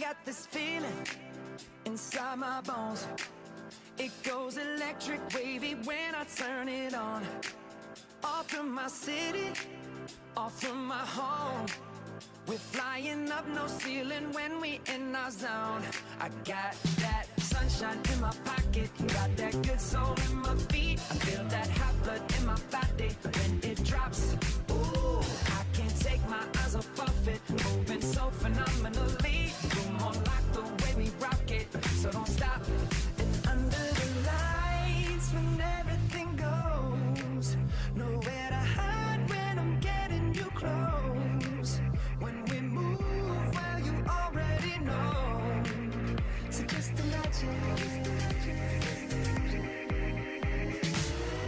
got this feeling inside my bones. It goes electric wavy when I turn it on. Off from my city, off from my home. We're flying up, no ceiling when we in our zone. I got that sunshine in my pocket, got that good soul in my feet. I feel that hot blood in my body when it drops. Ooh, I can't take my eyes off of it, moving so phenomenally. You're more like the way we rock it, so don't stop. And under the lights when everything goes, nowhere to hide when I'm getting you close. When we move, well, you already know. So just imagine.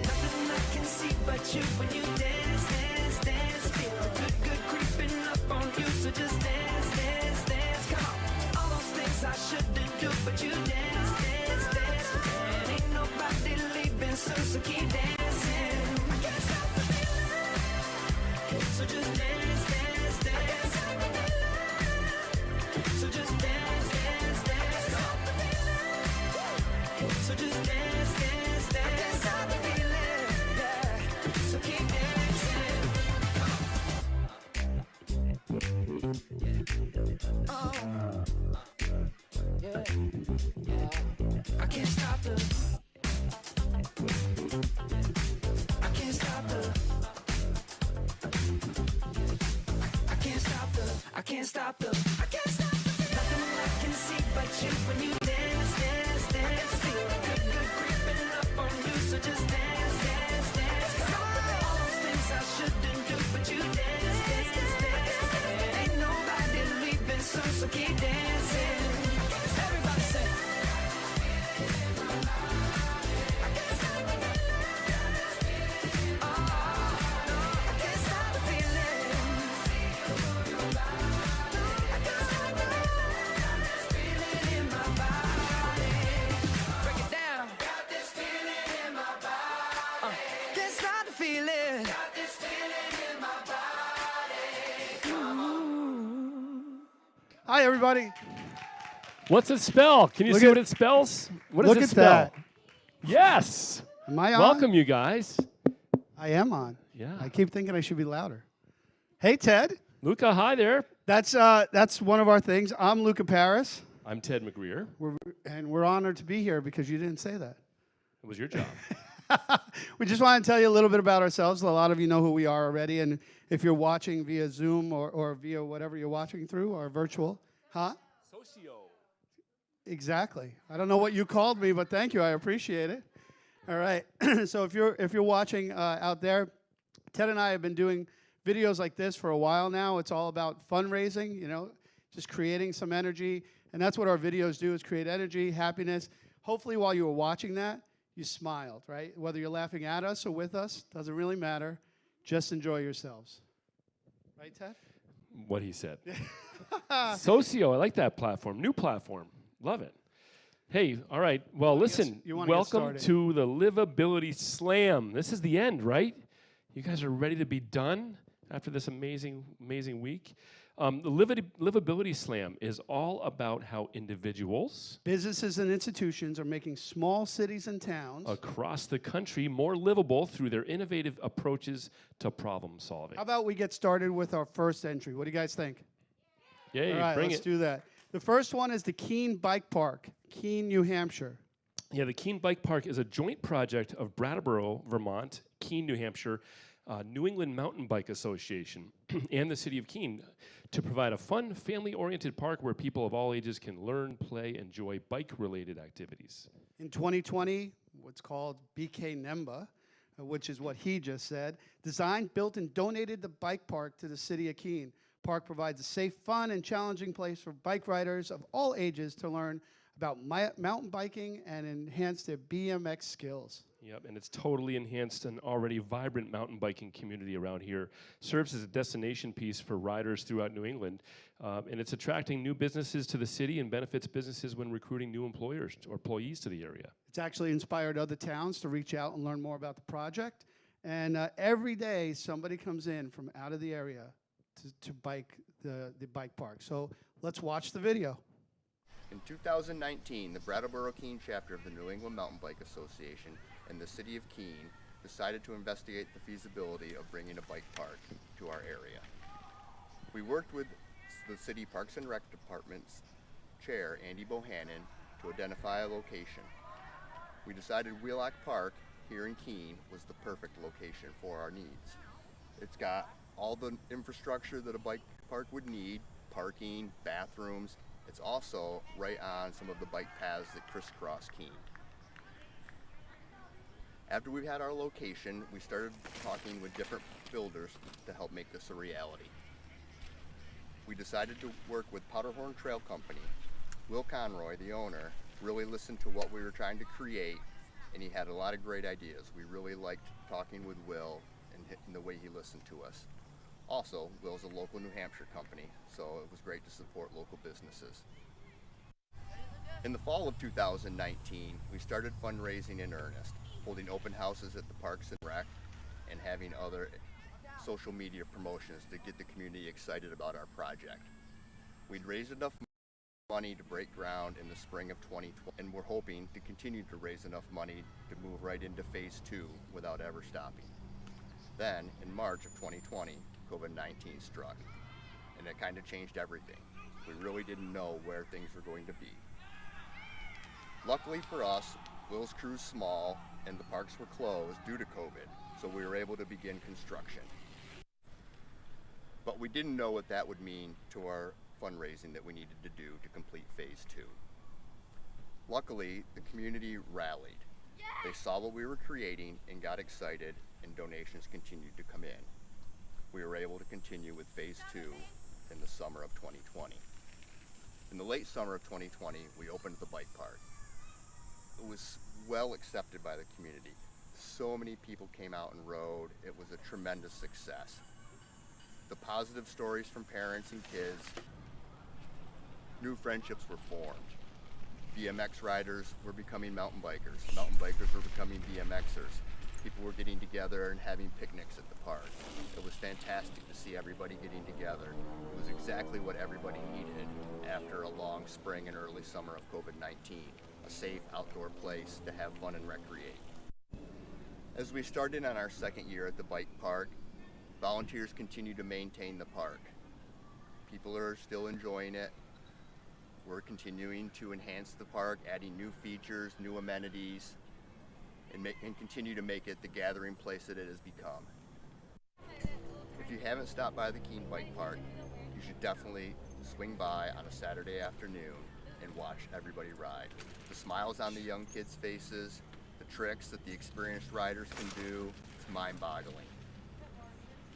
Nothing I can see but you when you dance, dance, dance. Feel the good creeping up on you. So just dance, dance, dance. Come on. All those things I shouldn't do, but you dance, dance, dance. And ain't nobody leaving soon, so keep dancing. I can't stop the feeling. So just dance, dance, dance. So just dance, dance, dance. So just dance, dance, dance. I can't stop the feeling, yeah. So keep dancing. Oh, yeah, yeah. I can't stop the. I can't stop the. I can't stop the. I can't stop the. I can't stop the. Nothing I can see but you when you dance, dance, dance. Feel the good creeping up on you, so just dance, dance, dance. All those things I shouldn't do, but you dance, dance, dance. Ain't nobody leaving soon, so keep dancing. Everybody say. I can't stop the feeling. Oh, no, I can't stop the feeling. I can't stop the feeling in my body. Break it down. Got this feeling in my body. Can't stop the feeling. Got this feeling in my body. Hi, everybody. What's it spell? Can you Look see at- what it spells? What does Look it at spell? that. Yes. Am I on? Welcome, you guys. I am on. Yeah. I keep thinking I should be louder. Hey, Ted. Luca, hi there. That's one of our things. I'm Luca Paris, I'm Ted McGreer. and we're honored to be here because you didn't say that. It was your job. We just want to tell you a little bit about ourselves. A lot of you know who we are already, and if you're watching via Zoom or via whatever you're watching through or virtual, huh? Socio. Exactly. I don't know what you called me, but thank you. I appreciate it. All right. So if you're watching out there, Ted and I have been doing videos like this for a while now. It's all about fundraising, just creating some energy. And that's what our videos do, is create energy, happiness. Hopefully while you were watching that, you smiled, right? Whether you're laughing at us or with us, doesn't really matter. Just enjoy yourselves. Right, Ted? What he said. Socio, I like that platform. New platform. Love it. Hey, all right. Well, listen, you wanna get welcome started. to the Livability Slam. This is the end, right? You guys are ready to be done after this amazing, amazing week. The Livability Slam is all about how individuals Businesses and institutions are making small cities and towns. across the country more livable through their innovative approaches to problem solving. How about we get started with our first entry? What do you guys think? Yay, All right, bring let's it. do that. The first one is the Keene Bike Park, Keene, New Hampshire. Yeah, the Keene Bike Park is a joint project of Brattleboro, Vermont, Keene, New Hampshire, New England Mountain Bike Association, and the city of Keene to provide a fun, family-oriented park where people of all ages can learn, play, enjoy bike-related activities. In 2020, what's called BK NEMBA, which is what he just said, designed, built, and donated the bike park to the city of Keene. Park provides a safe, fun, and challenging place for bike riders of all ages to learn about mountain biking and enhance their BMX skills. Yep, and it's totally enhanced an already vibrant mountain biking community around here. Serves as a destination piece for riders throughout New England, and it's attracting new businesses to the city and benefits businesses when recruiting new employers or employees to the area. It's actually inspired other towns to reach out and learn more about the project. And every day, somebody comes in from out of the area to bike the bike park. So let's watch the video. In 2019, the Brattleboro Keene chapter of the New England Mountain Bike Association and the City of Keene decided to investigate the feasibility of bringing a bike park to our area. We worked with the City Parks and Rec Department's Chair, Andy Bohannon, to identify a location. We decided Wheelock Park here in Keene was the perfect location for our needs. It's got all the infrastructure that a bike park would need, parking, bathrooms. It's also right on some of the bike paths that crisscross Keene. After we had our location, we started talking with different builders to help make this a reality. We decided to work with Powderhorn Trail Company. Will Conroy, the owner, really listened to what we were trying to create, and he had a lot of great ideas. We really liked talking with Will and the way he listened to us. Also, Will's a local New Hampshire company, so it was great to support local businesses. In the fall of 2019, we started fundraising in earnest, holding open houses at the Parks and Rec and having other social media promotions to get the community excited about our project. We'd raised enough money to break ground in the spring of 2020, and we're hoping to continue to raise enough money to move right into phase 2 without ever stopping. Then, in March of 2020, COVID-19 struck, and it kind of changed everything. We really didn't know where things were going to be. Luckily for us, Will's crew's small, and the parks were closed due to COVID, so we were able to begin construction. But we didn't know what that would mean to our fundraising that we needed to do to complete phase 2. Luckily, the community rallied. They saw what we were creating and got excited, and donations continued to come in. We were able to continue with phase 2 in the summer of 2020. In the late summer of 2020, we opened the bike park. It was well accepted by the community. So many people came out and rode. It was a tremendous success. The positive stories from parents and kids, new friendships were formed. BMX riders were becoming mountain bikers. Mountain bikers were becoming BMXers. People were getting together and having picnics at the park. It was fantastic to see everybody getting together. It was exactly what everybody needed after a long spring and early summer of COVID-19, a safe outdoor place to have fun and recreate. As we started on our second year at the bike park, volunteers continue to maintain the park. People are still enjoying it. We're continuing to enhance the park, adding new features, new amenities, and continue to make it the gathering place that it has become. If you haven't stopped by the Keene Bike Park, you should definitely swing by on a Saturday afternoon and watch everybody ride. The smiles on the young kids' faces, the tricks that the experienced riders can do, it's mind-boggling.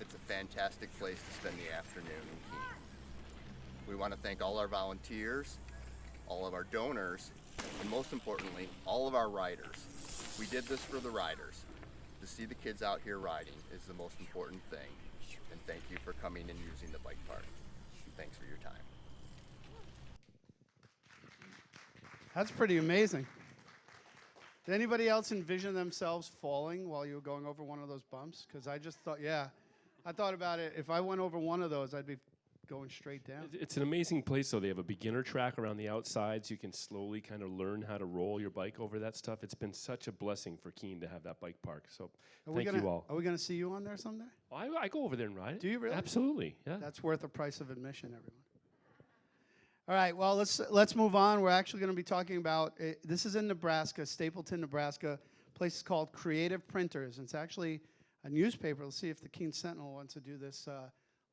It's a fantastic place to spend the afternoon in Keene. We want to thank all our volunteers, all of our donors, and most importantly, all of our riders. We did this for the riders. To see the kids out here riding is the most important thing. And thank you for coming and using the bike park. Thanks for your time. That's pretty amazing. Did anybody else envision themselves falling while you were going over one of those bumps? Because I just thought, I thought about it. If I went over one of those, I'd be going straight down. It's an amazing place, though. They have a beginner track around the outsides. You can slowly kind of learn how to roll your bike over that stuff. It's been such a blessing for Keene to have that bike park. So thank you all. Are we going to see you on there someday? I go over there and ride it. Do you really? Absolutely, yeah. That's worth the price of admission, everyone. All right, well, let's move on. We're actually going to be talking about, this is in Nebraska, Stapleton, Nebraska. A place is called Creative Printers. It's actually a newspaper. Let's see if the Keene Sentinel wants to do this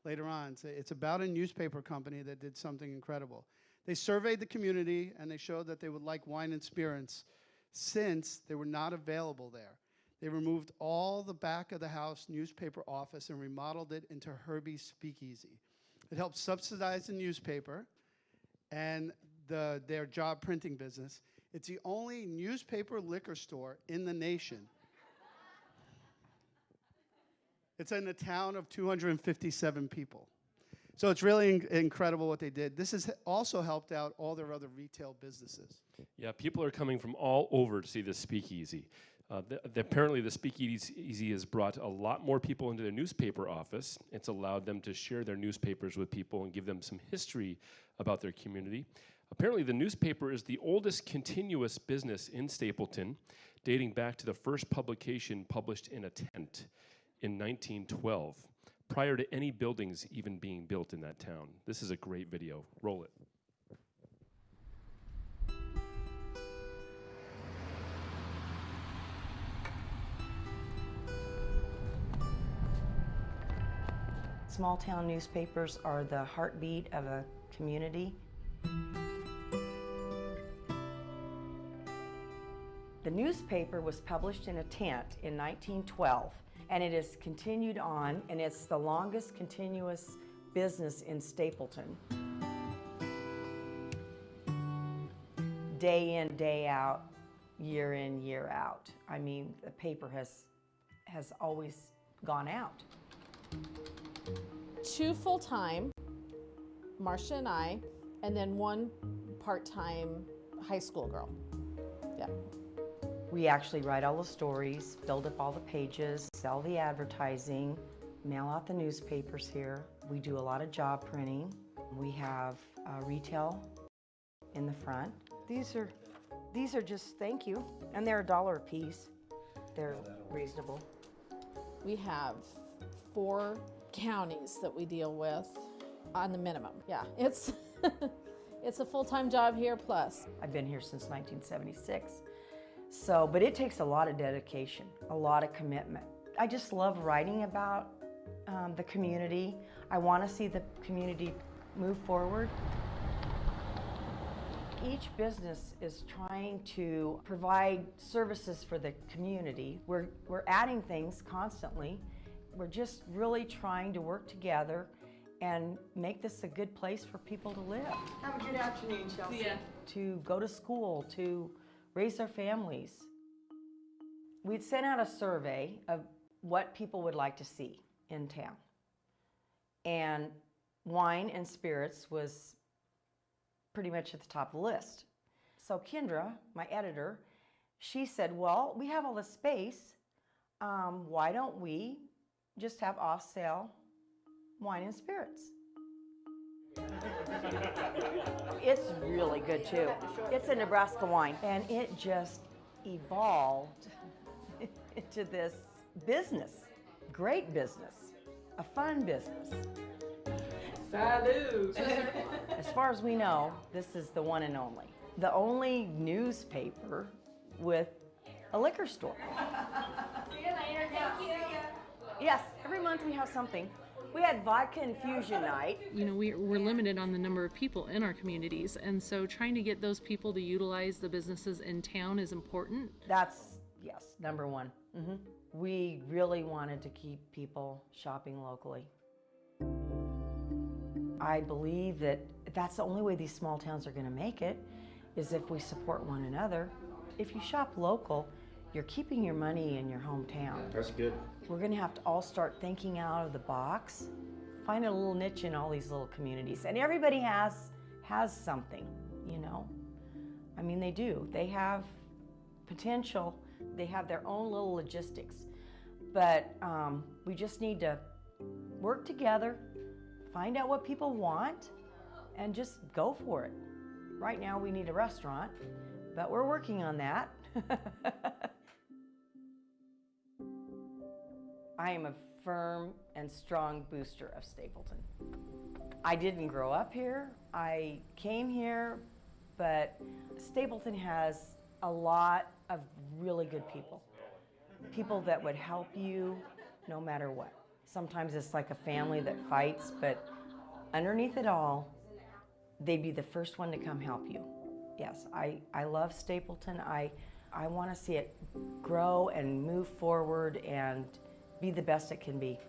later on. It's about a newspaper company that did something incredible. They surveyed the community, and they showed that they would like wine and spirits since they were not available there. They removed all the back of the house newspaper office and remodeled it into Herbie's Speakeasy. It helped subsidize the newspaper and their job printing business. It's the only newspaper liquor store in the nation. It's in a town of 257 people. So it's really incredible what they did. This has also helped out all their other retail businesses. Yeah, people are coming from all over to see this speakeasy. Apparently, the speakeasy has brought a lot more people into their newspaper office. It's allowed them to share their newspapers with people and give them some history about their community. Apparently, the newspaper is the oldest continuous business in Stapleton, dating back to the first publication published in a tent in 1912, prior to any buildings even being built in that town. This is a great video. Roll it. Small town newspapers are the heartbeat of a community. The newspaper was published in a tent in 1912, and it has continued on, and it's the longest continuous business in Stapleton. Day in, day out, year in, year out. I mean, the paper has always gone out. 2 full-time, Marcia and I, and then 1 part-time high school girl. Yeah. We actually write all the stories, build up all the pages, sell the advertising, mail out the newspapers here. We do a lot of job printing. We have retail in the front. These are just, thank you, and they're $1 a piece. They're reasonable. We have 4 counties that we deal with on the minimum. Yeah, it's it's a full-time job here plus. I've been here since 1976. So, but it takes a lot of dedication, a lot of commitment. I just love writing about the community. I want to see the community move forward. Each business is trying to provide services for the community. We're adding things constantly. We're just really trying to work together and make this a good place for people to live. Have a good afternoon, Chelsea. Yeah. To go to school, to raise their families. We'd sent out a survey of what people would like to see in town. And wine and spirits was pretty much at the top of the list. So Kendra, my editor, she said, well, we have all this space. Why don't we just have off-sale wine and spirits? It's really good too. It's a Nebraska wine, and it just evolved into this business, great business, a fun business. Salud! As far as we know, this is the one and only. The only newspaper with a liquor store. See you later. Thank you. Yes, every month we have something. We had vodka infusion night. You know, we're limited on the number of people in our communities, and so trying to get those people to utilize the businesses in town is important. That's, yes, number one. We really wanted to keep people shopping locally. I believe that that's the only way these small towns are going to make it, is if we support one another. If you shop local, you're keeping your money in your hometown. That's good. We're going to have to all start thinking out of the box, find a little niche in all these little communities. And everybody has something, you know. I mean, they do. They have potential. They have their own little logistics. But we just need to work together, find out what people want, and just go for it. Right now we need a restaurant, but we're working on that. I am a firm and strong booster of Stapleton. I didn't grow up here. I came here, but Stapleton has a lot of really good people. People that would help you no matter what. Sometimes it's like a family that fights, but underneath it all, they'd be the first one to come help you. Yes, I love Stapleton. I want to see it grow and move forward and be the best it can be.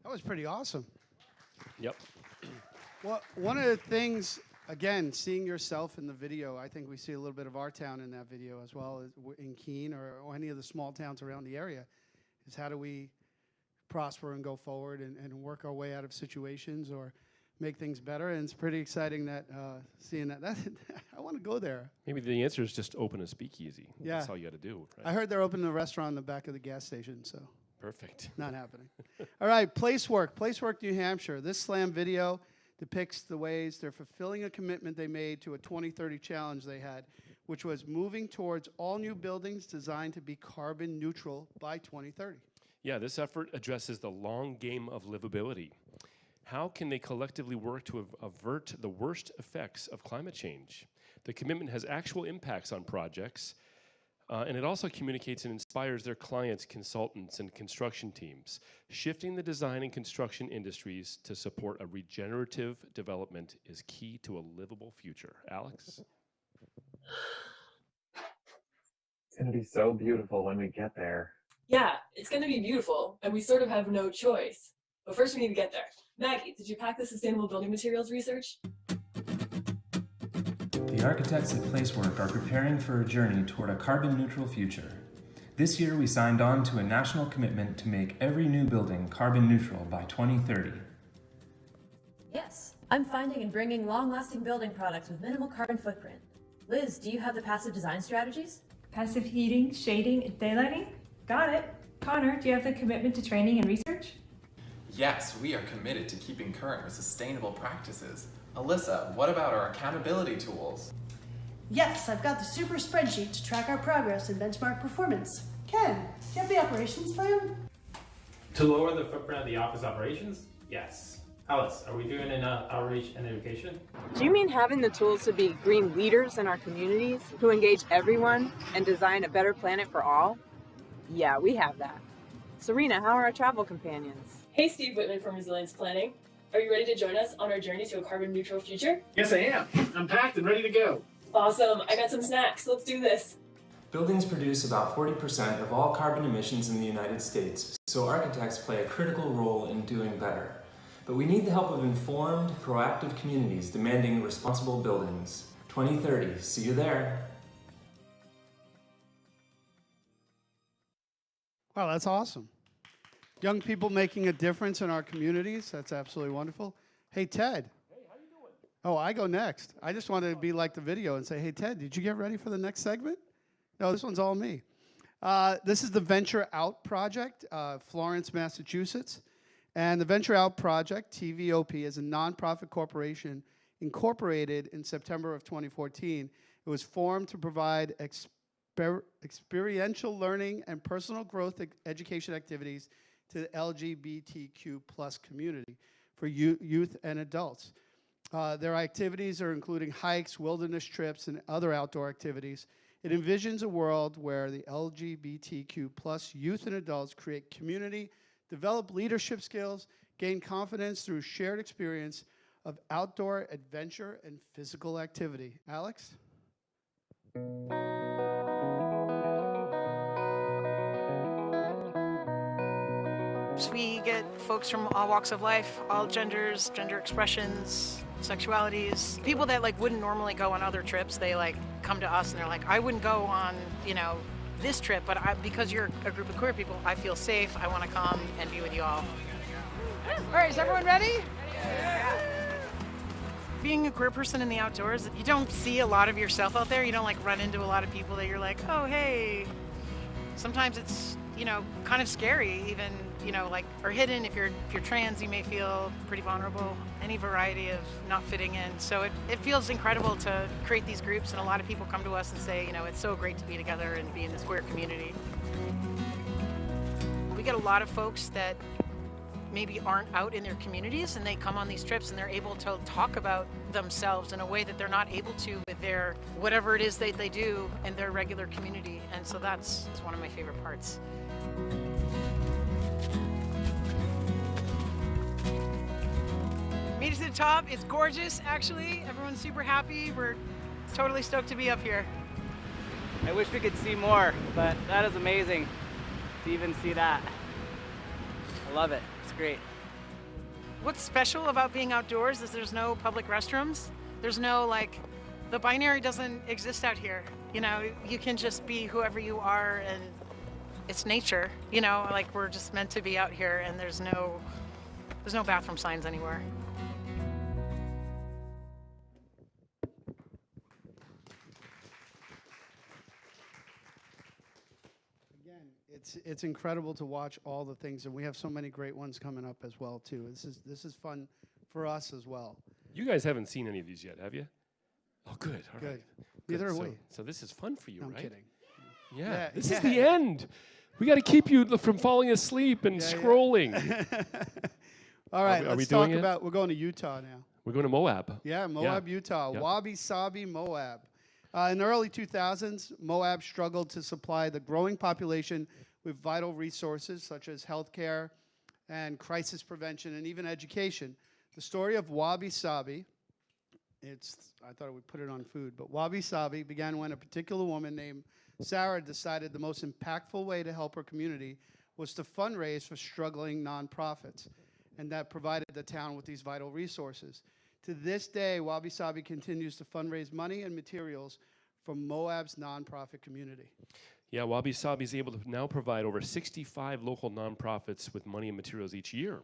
That was pretty awesome. Yep. Well, one of the things, again, seeing yourself in the video, I think we see a little bit of our town in that video as well as in Keene or any of the small towns around the area, is how do we prosper and go forward and work our way out of situations or make things better. And it's pretty exciting that seeing that. I want to go there. Maybe the answer is just open a speakeasy. Yeah. That's all you got to do. Right? I heard they're opening a restaurant in the back of the gas station, so Perfect. Not happening. All right, Placework, New Hampshire. This slam video depicts the ways they're fulfilling a commitment they made to a 2030 challenge they had, which was moving towards all new buildings designed to be carbon neutral by 2030. Yeah, this effort addresses the long game of livability. How can they collectively work to avert the worst effects of climate change? The commitment has actual impacts on projects, and it also communicates and inspires their clients, consultants, and construction teams, shifting the design and construction industries to support a regenerative development is key to a livable future. Alex? It's going to be so beautiful when we get there. Yeah, it's going to be beautiful, and we sort of have no choice. But first we need to get there. Maggie, did you pack the sustainable building materials research? The architects at Placework are preparing for a journey toward a carbon neutral future. This year we signed on to a national commitment to make every new building carbon neutral by 2030. Yes, I'm finding and bringing long-lasting building products with minimal carbon footprint. Liz, do you have the passive design strategies? Passive heating, shading, and daylighting? Got it. Connor, do you have the commitment to training and research? Yes, we are committed to keeping current with sustainable practices. Alyssa, what about our accountability tools? Yes, I've got the super spreadsheet to track our progress and benchmark performance. Ken, do you have the operations plan? To lower the footprint of the office operations? Yes. Alice, are we doing enough outreach and education? Do you mean having the tools to be green leaders in our communities who engage everyone and design a better planet for all? Yeah, we have that. Serena, how are our travel companions? Hey, Steve Whitman from Resilience Planning. Are you ready to join us on our journey to a carbon neutral future? Yes, I am. I'm packed and ready to go. Awesome. I got some snacks. Let's do this. Buildings produce about 40% of all carbon emissions in the United States, so architects play a critical role in doing better. But we need the help of informed, proactive communities demanding responsible buildings. 2030, see you there. Wow, that's awesome. Young people making a difference in our communities. That's absolutely wonderful. Hey, Ted. Hey, how you doing? Oh, I go next. I just wanted to be like the video and say, hey, Ted, did you get ready for the next segment? No, this one's all me. This is the Venture Out Project, Florence, Massachusetts. And the Venture Out Project, TVOP, is a nonprofit corporation incorporated in September of 2014. It was formed to provide experiential learning and personal growth education activities to the LGBTQ plus community for youth and adults. Their activities are including hikes, wilderness trips, and other outdoor activities. It envisions a world where the LGBTQ plus youth and adults create community, develop leadership skills, gain confidence through shared experience of outdoor adventure and physical activity. Alex? We get folks from all walks of life, all genders, gender expressions, sexualities. People that wouldn't normally go on other trips, they come to us and they're like, I wouldn't go on, this trip, but because you're a group of queer people, I feel safe. I want to come and be with you all. All right, is everyone ready? Yeah. Being a queer person in the outdoors, you don't see a lot of yourself out there. You don't run into a lot of people that you're like, oh, hey. Sometimes it's, kind of scary, even, or hidden. If you're trans, you may feel pretty vulnerable. Any variety of not fitting in. So it feels incredible to create these groups, and a lot of people come to us and say, it's so great to be together and be in this queer community. We get a lot of folks that maybe aren't out in their communities, and they come on these trips and they're able to talk about themselves in a way that they're not able to with their whatever it is that they do in their regular community. And so that's one of my favorite parts. Made it to the top. It's gorgeous, actually. Everyone's super happy. We're totally stoked to be up here. I wish we could see more, but that is amazing to even see that. I love it. It's great. What's special about being outdoors is there's no public restrooms. There's no, the binary doesn't exist out here. You can just be whoever you are, and it's nature. We're just meant to be out here, and there's no bathroom signs anywhere. it's incredible to watch all the things, and we have so many great ones coming up as well too. This is fun for us as well. You guys haven't seen any of these yet, have you? Oh, good. All Good. right. Neither are so, we. So this is fun for you, No, I'm right? kidding. Yeah. This is the end. We got to keep you from falling asleep and scrolling. All right, are we let's doing talk it? about. We're going to Utah now. We're going to Moab. Yeah, Moab, Utah. Yep. Wabi Sabi, Moab. In the early 2000s, Moab struggled to supply the growing population with vital resources such as healthcare and crisis prevention and even education. The story of Wabi Sabi, I thought we'd put it on food, but Wabi Sabi began when a particular woman named Sarah decided the most impactful way to help her community was to fundraise for struggling nonprofits, and that provided the town with these vital resources. To this day, Wabi Sabi continues to fundraise money and materials for Moab's nonprofit community. Yeah, Wabi Sabi is able to now provide over 65 local nonprofits with money and materials each year.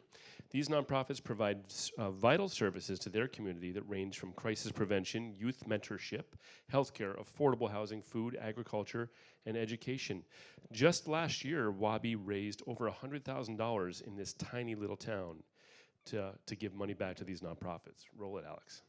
These nonprofits provide vital services to their community that range from crisis prevention, youth mentorship, healthcare, affordable housing, food, agriculture, and education. Just last year, Wabi raised over $100,000 in this tiny little town to give money back to these nonprofits. Roll it, Alex.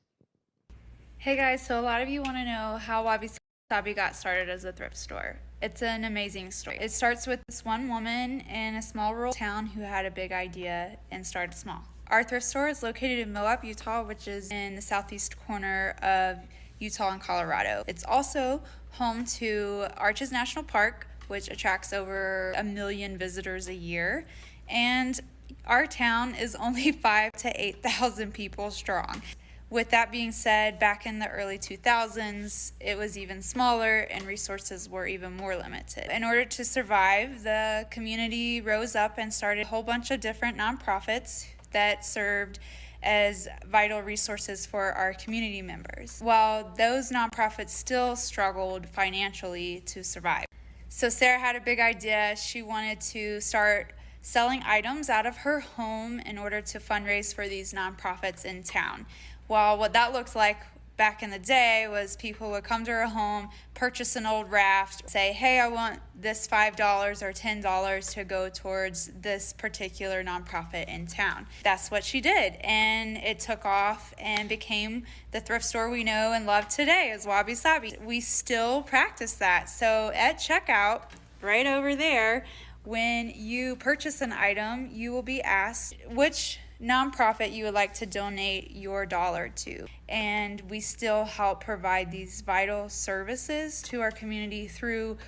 Hey guys, so a lot of you want to know how Wabi Sabi got started as a thrift store. It's an amazing story. It starts with this one woman in a small rural town who had a big idea and started small. Our thrift store is located in Moab, Utah, which is in the southeast corner of Utah and Colorado. It's also home to Arches National Park, which attracts over 1 million visitors a year. And our town is only 5,000 to 8,000 people strong. With that being said, back in the early 2000s, it was even smaller and resources were even more limited. In order to survive, the community rose up and started a whole bunch of different nonprofits that served as vital resources for our community members, while those nonprofits still struggled financially to survive. So Sarah had a big idea. She wanted to start selling items out of her home in order to fundraise for these nonprofits in town. Well, what that looked like back in the day was people would come to her home, purchase an old raft, say, hey, I want this $5 or $10 to go towards this particular nonprofit in town. That's what she did, and it took off and became the thrift store we know and love today as Wabi Sabi. We still practice that. So at checkout, right over there, when you purchase an item, you will be asked which nonprofit you would like to donate your dollar to. And we still help provide these vital services to our community through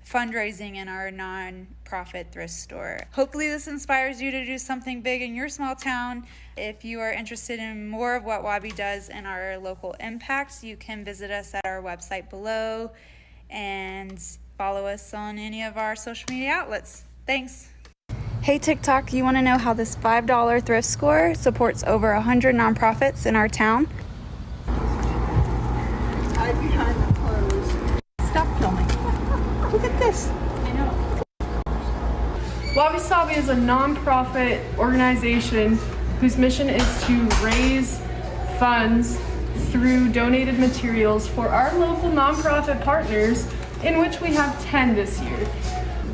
fundraising in our nonprofit thrift store. Hopefully this inspires you to do something big in your small town. If you are interested in more of what Wabi does and our local impacts, you can visit us at our website below and follow us on any of our social media outlets. Thanks. Hey TikTok, you want to know how this $5 thrift store supports over 100 nonprofits in our town? Hide behind the clothes. Stop filming. Look at this. I know. Wabi Sabi is a nonprofit organization whose mission is to raise funds through donated materials for our local nonprofit partners, in which we have 10 this year.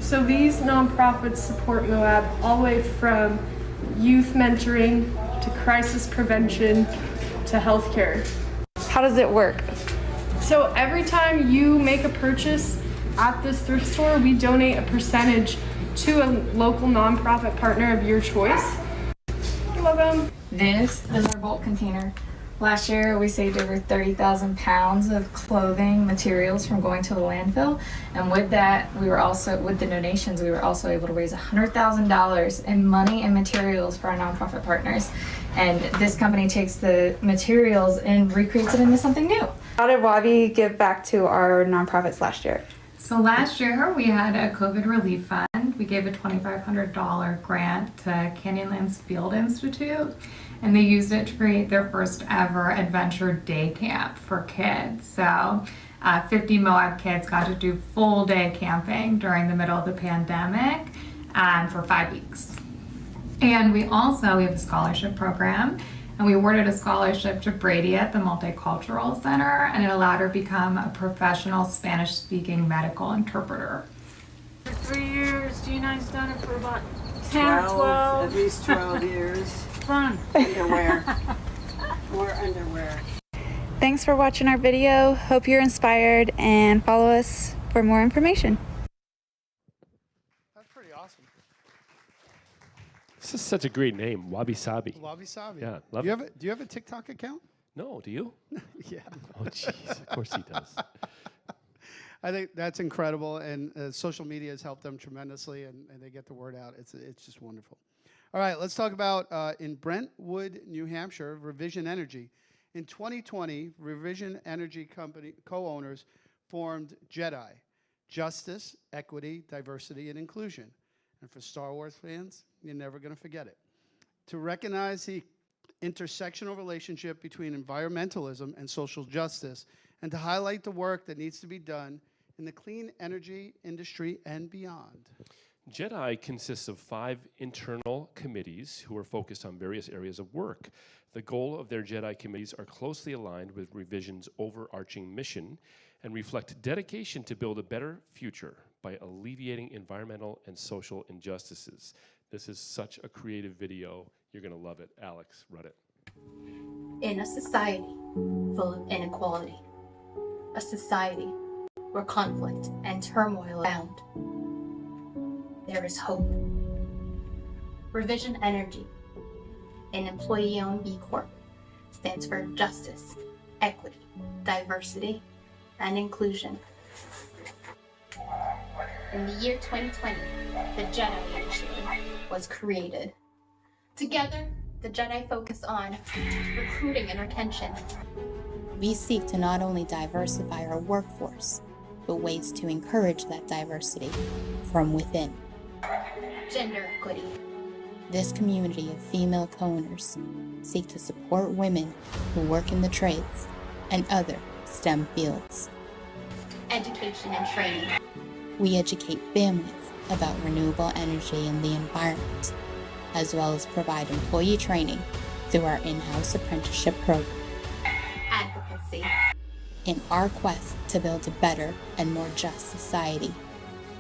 So these nonprofits support Moab all the way from youth mentoring to crisis prevention to healthcare. How does it work? So every time you make a purchase at this thrift store, we donate a percentage to a local nonprofit partner of your choice. You're welcome. This is our bulk container. Last year, we saved over 30,000 pounds of clothing materials from going to the landfill. And with that, with the donations, we were also able to raise $100,000 in money and materials for our nonprofit partners. And this company takes the materials and recreates it into something new. How did Wabi give back to our nonprofits last year? So last year, we had a COVID relief fund. We gave a $2,500 grant to Canyonlands Field Institute, and they used it to create their first ever adventure day camp for kids. So 50 Moab kids got to do full day camping during the middle of the pandemic for 5 weeks. And we have a scholarship program, and we awarded a scholarship to Brady at the Multicultural Center, and it allowed her to become a professional Spanish-speaking medical interpreter. 3 years. G9's done it for about 10 or 12. At least 12 years. Fun. Underwear. More underwear. Thanks for watching our video. Hope you're inspired and follow us for more information. That's pretty awesome. This is such a great name, Wabi Sabi. Wabi Sabi. Yeah, love do you it. have do you have a TikTok account? No, do you? Yeah. Oh, jeez. Of course he does. I think that's incredible, and social media has helped them tremendously, and they get the word out. It's just wonderful. All right, let's talk about in Brentwood, New Hampshire, Revision Energy. In 2020, Revision Energy Company co-owners formed JEDI, Justice, Equity, Diversity, and Inclusion. And for Star Wars fans, you're never going to forget it. To recognize the intersectional relationship between environmentalism and social justice, and to highlight the work that needs to be done in the clean energy industry and beyond. JEDI consists of 5 internal committees who are focused on various areas of work. The goal of their JEDI committees are closely aligned with Revision's overarching mission and reflect dedication to build a better future by alleviating environmental and social injustices. This is such a creative video. You're going to love it. Alex, run it. In a society full of inequality, a society where conflict and turmoil abound, there is hope. Revision Energy, an employee-owned B Corp, stands for justice, equity, diversity, and inclusion. In the year 2020, the JEDI Initiative was created. Together, the JEDI focus on recruiting and retention. We seek to not only diversify our workforce, but ways to encourage that diversity from within. Gender equity. This community of female co-owners seek to support women who work in the trades and other STEM fields. Education and training. We educate families about renewable energy and the environment, as well as provide employee training through our in-house apprenticeship program. Advocacy. In our quest to build a better and more just society,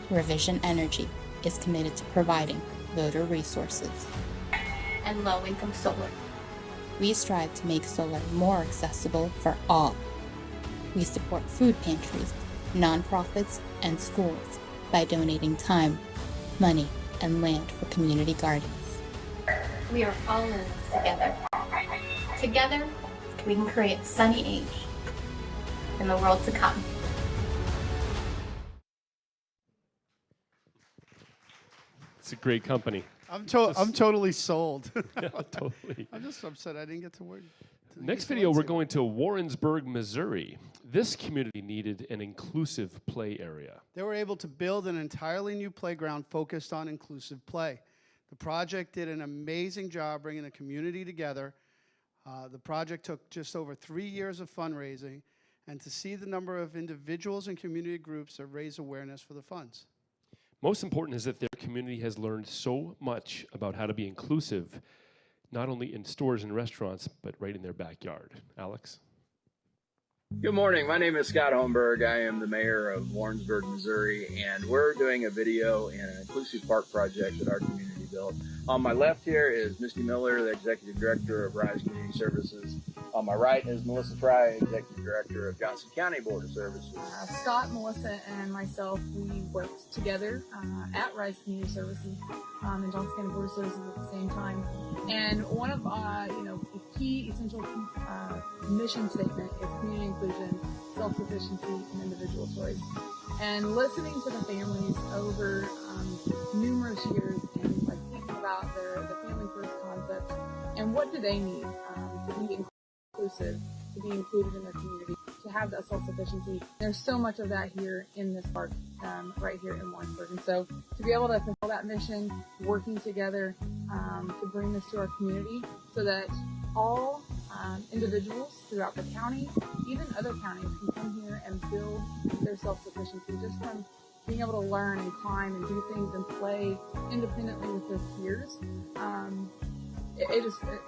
Revision Energy is committed to providing voter resources. And low-income solar. We strive to make solar more accessible for all. We support food pantries, nonprofits, and schools by donating time, money, and land for community gardens. We are all in this together. Together, we can create a sunny age in the world to come. It's a great company. I'm totally sold. Yeah, totally. I'm just upset I didn't get to work. Next video, we're going to Warrensburg, Missouri. This community needed an inclusive play area. They were able to build an entirely new playground focused on inclusive play. The project did an amazing job bringing the community together. The project took just over 3 years of fundraising, and to see the number of individuals and community groups that raise awareness for the funds. Most important is that their community has learned so much about how to be inclusive, not only in stores and restaurants, but right in their backyard. Alex? Good morning. My name is Scott Holmberg. I am the mayor of Warrensburg, Missouri, and we're doing a video in an inclusive park project that our community built. On my left here is Misty Miller, the executive director of Rise Community Services. On my right is Melissa Fry, executive director of Johnson County Board of Services. Scott, Melissa, and myself, we worked together at Rise Community Services and Johnson County Board of Services at the same time. And one of the key essential mission statement is community inclusion, self-sufficiency, and individual choice. And listening to the families over numerous years and thinking about the family first concept and what do they need to be inclusive, to be included in their community, to have that self-sufficiency. There's so much of that here in this park, right here in Warrensburg. And so to be able to fulfill that mission, working together to bring this to our community so that all individuals throughout the county, even other counties, can come here and build their self-sufficiency just from being able to learn and climb and do things and play independently with their peers. It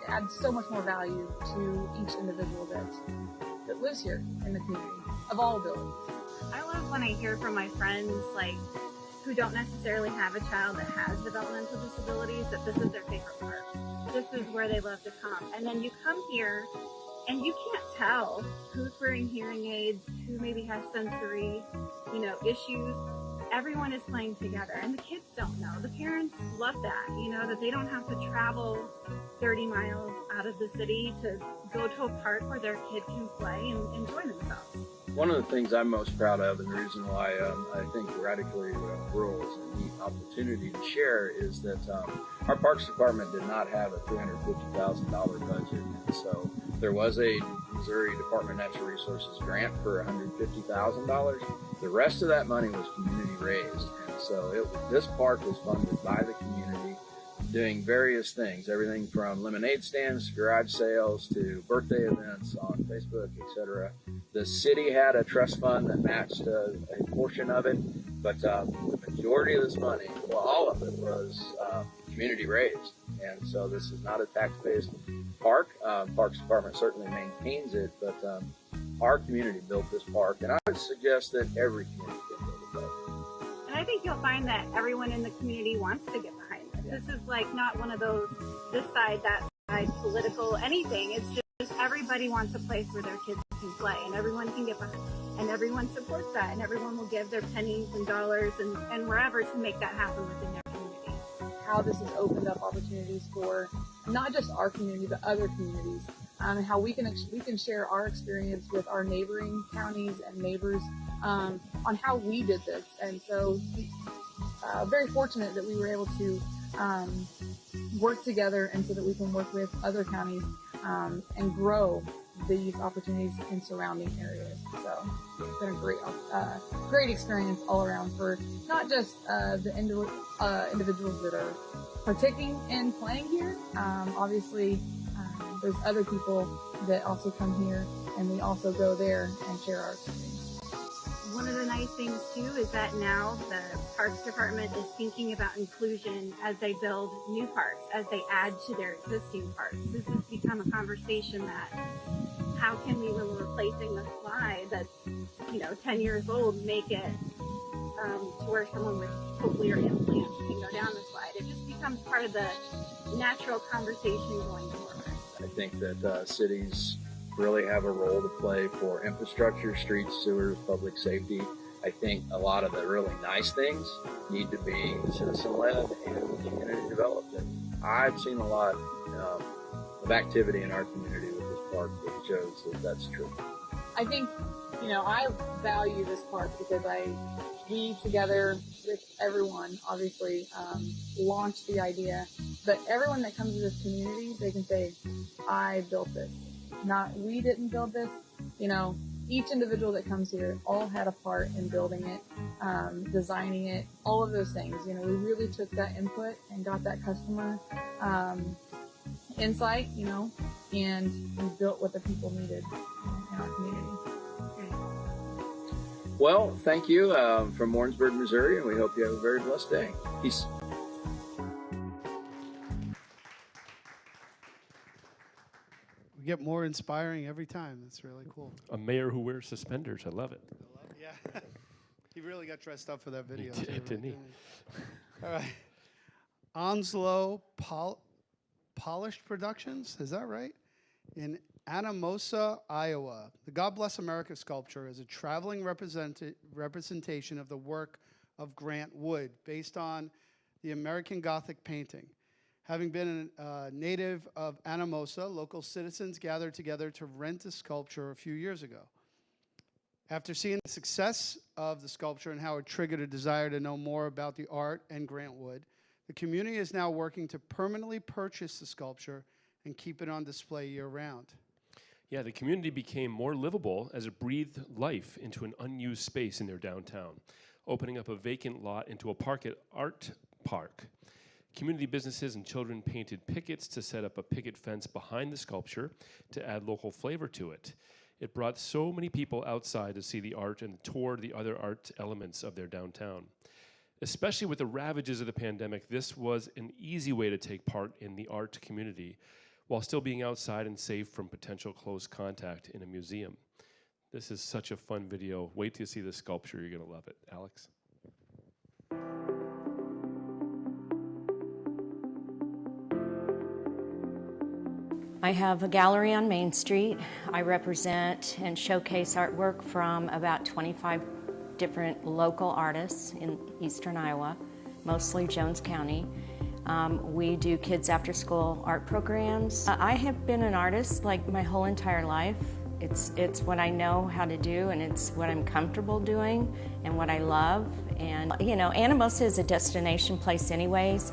adds so much more value to each individual that lives here in the community of all abilities. I love when I hear from my friends who don't necessarily have a child that has developmental disabilities that this is their favorite park. This is where they love to come. And then you come here and you can't tell who's wearing hearing aids, who maybe has sensory, issues. Everyone is playing together, and the kids don't know. The parents love that, that they don't have to travel 30 miles out of the city to go to a park where their kid can play and enjoy themselves. One of the things I'm most proud of, and the reason why I think Radically Rural is a neat opportunity to share, is that our Parks Department did not have a $350,000 budget, and so there was a Missouri Department of Natural Resources grant for $150,000. The rest of that money was community raised, and so this park was funded by the community, doing various things, everything from lemonade stands to garage sales to birthday events on Facebook, etc. The city had a trust fund that matched a portion of it, but the majority of this money, well, all of it, was community raised. And so this is not a tax-based park. Parks Department certainly maintains it, but our community built this park, and I would suggest that every community can build a park. And I think you'll find that everyone in the community wants to get behind it. Yeah. This is like not one of those this side, that side, political, anything. It's just everybody wants a place where their kids can play, and everyone can get behind, and everyone supports that, and everyone will give their pennies and dollars and wherever to make that happen within their community. How this has opened up opportunities for not just our community, but other communities, and how we can share our experience with our neighboring counties and neighbors on how we did this. And so very fortunate that we were able to work together, and so that we can work with other counties and grow these opportunities in surrounding areas. So it's been a great experience all around for not just the individuals that are partaking and playing here. Obviously, there's other people that also come here, and we also go there and share our experience. One of the nice things too is that now the Parks Department is thinking about inclusion as they build new parks, as they add to their existing parks. This has become a conversation that how can we, when we're replacing the slide that's 10 years old, make it to where someone with cochlear implants can go down the slide. It just becomes part of the natural conversation going forward. I think that cities really have a role to play for infrastructure, streets, sewers, public safety. I think a lot of the really nice things need to be citizen-led and community developed. And I've seen a lot of activity in our community with this park that shows that that's true. I think, I value this park because we together with everyone, obviously, launched the idea. But everyone that comes to this community, they can say, I built this. Not we didn't build this. Each individual that comes here all had a part in building it, designing it, all of those things. We really took that input and got that customer insight, and we built what the people needed in our community. Well, thank you from Warrensburg, Missouri, and we hope you have a very blessed day. Peace. We get more inspiring every time. That's really cool. A mayor who wears suspenders. I love it. Yeah. He really got dressed up for that video. Didn't he? All right. Onslow Polished Productions, is that right? In Anamosa, Iowa. The God Bless America sculpture is a traveling representation of the work of Grant Wood, based on the American Gothic painting. Having been a native of Anamosa, local citizens gathered together to rent the sculpture a few years ago. After seeing the success of the sculpture and how it triggered a desire to know more about the art and Grant Wood, the community is now working to permanently purchase the sculpture and keep it on display year-round. Yeah, the community became more livable as it breathed life into an unused space in their downtown, opening up a vacant lot into a art park. Community businesses and children painted pickets to set up a picket fence behind the sculpture to add local flavor to it. It brought so many people outside to see the art and toured the other art elements of their downtown. Especially with the ravages of the pandemic, this was an easy way to take part in the art community while still being outside and safe from potential close contact in a museum. This is such a fun video. Wait till you see the sculpture. You're going to love it. Alex? I have a gallery on Main Street. I represent and showcase artwork from about 25 different local artists in eastern Iowa, mostly Jones County. We do kids after school art programs. I have been an artist like my whole entire life. It's what I know how to do, and it's what I'm comfortable doing and what I love. And you know, Anamosa is a destination place anyways,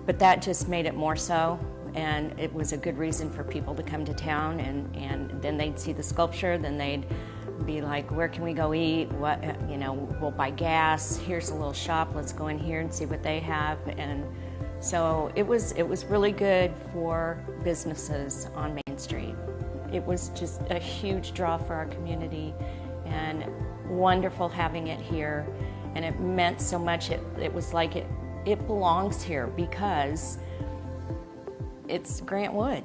but that just made it more so. And it was a good reason for people to come to town, and then they'd see the sculpture, then they'd be like, where can we go eat? What, you know, we'll buy gas. Here's a little shop. Let's go in here and see what they have. And so it was really good for businesses on Main Street. It was just a huge draw for our community, and wonderful having it here. And it meant so much. It was like it belongs here because it's Grant Wood,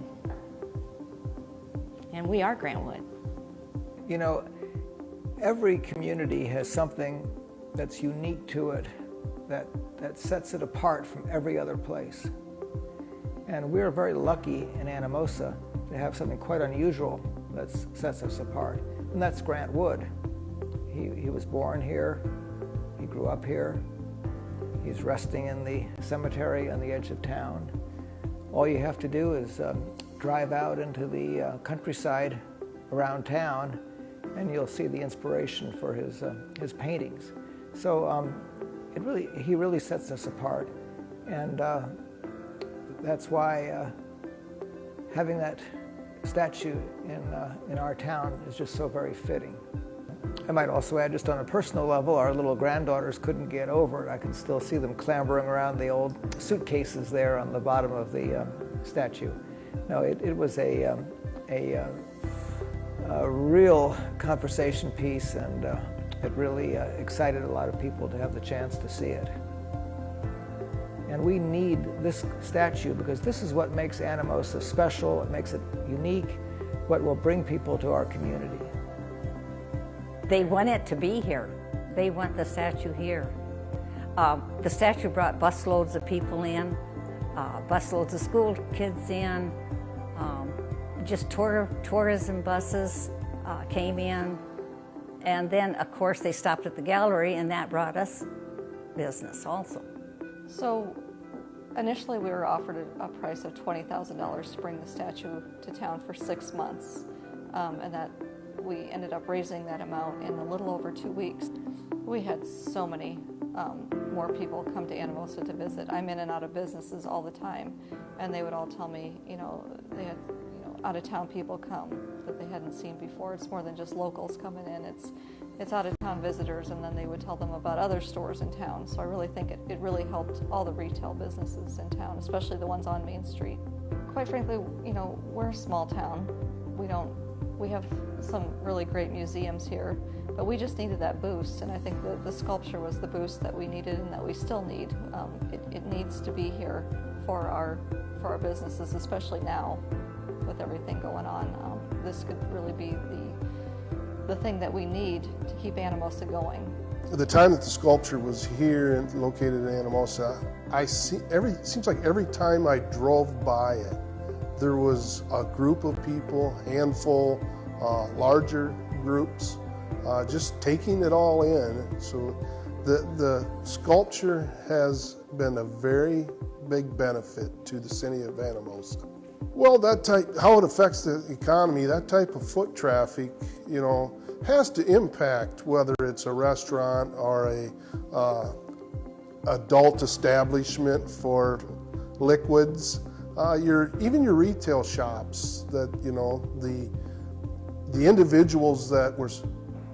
and we are Grant Wood. You know, every community has something that's unique to it that sets it apart from every other place. And we're very lucky in Anamosa to have something quite unusual that sets us apart, and that's Grant Wood. He was born here, he grew up here, he's resting in the cemetery on the edge of town. All you have to do is drive out into the countryside around town, and you'll see the inspiration for his paintings. So he really sets us apart, and that's why having that statue in our town is just so very fitting. I might also add, just on a personal level, our little granddaughters couldn't get over it. I can still see them clambering around the old suitcases there on the bottom of the statue. No, it was a real conversation piece, and it really excited a lot of people to have the chance to see it. And we need this statue because this is what makes Anamosa special, it makes it unique, what will bring people to our community. They want it to be here. They want the statue here. The statue brought busloads of people in, busloads of school kids in, just tourism buses came in. And then, of course, they stopped at the gallery, and that brought us business also. So initially we were offered a price of $20,000 to bring the statue to town for 6 months, and that we ended up raising that amount in a little over 2 weeks. We had so many more people come to Anamosa to visit. I'm in and out of businesses all the time, and they would all tell me, you know, they had out-of-town people come that they hadn't seen before. It's more than just locals coming in. It's out-of-town visitors, and then they would tell them about other stores in town. So I really think it really helped all the retail businesses in town, especially the ones on Main Street. Quite frankly, you know, we're a small town. We have some really great museums here, but we just needed that boost, and I think the sculpture was the boost that we needed and that we still need. It needs to be here for our businesses, especially now with everything going on. This could really be the thing that we need to keep Anamosa going. At the time that the sculpture was here and located in Anamosa, it seems like every time I drove by it, there was a group of people, handful, larger groups, just taking it all in. So the sculpture has been a very big benefit to the city of Anamosa. Well, how it affects the economy, that type of foot traffic, you know, has to impact whether it's a restaurant or a adult establishment for liquids. Even your retail shops, that, you know, the individuals that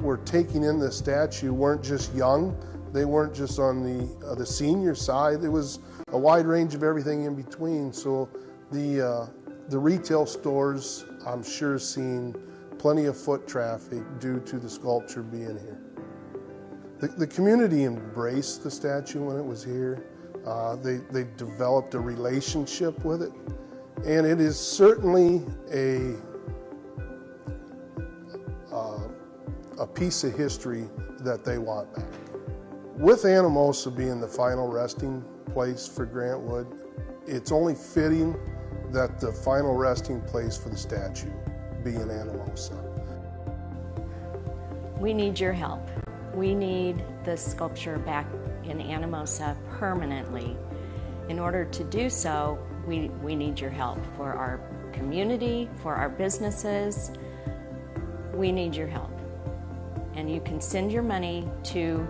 were taking in the statue weren't just young, they weren't just on the senior side, it was a wide range of everything in between. So the retail stores, I'm sure, seen plenty of foot traffic due to the sculpture being here. The community embraced the statue when it was here. They developed a relationship with it, and it is certainly a piece of history that they want back. With Anamosa being the final resting place for Grant Wood, it's only fitting that the final resting place for the statue be in Anamosa. We need your help. We need the sculpture back in Anamosa permanently. In order to do so, we need your help for our community, for our businesses. We need your help. And you can send your money to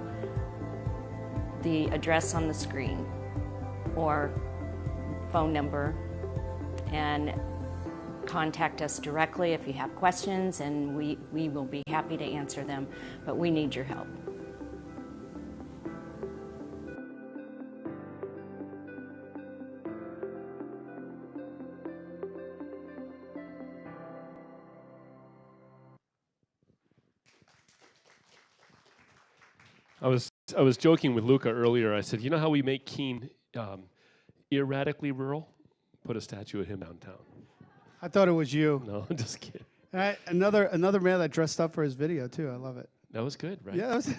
the address on the screen or phone number and contact us directly if you have questions, and we will be happy to answer them, but we need your help. I was joking with Luca earlier. I said, you know how we make Keene erratically rural? Put a statue of him downtown. I thought it was you. No, I'm just kidding. Another man that dressed up for his video too. I love it. That was good, right? Yeah, that was this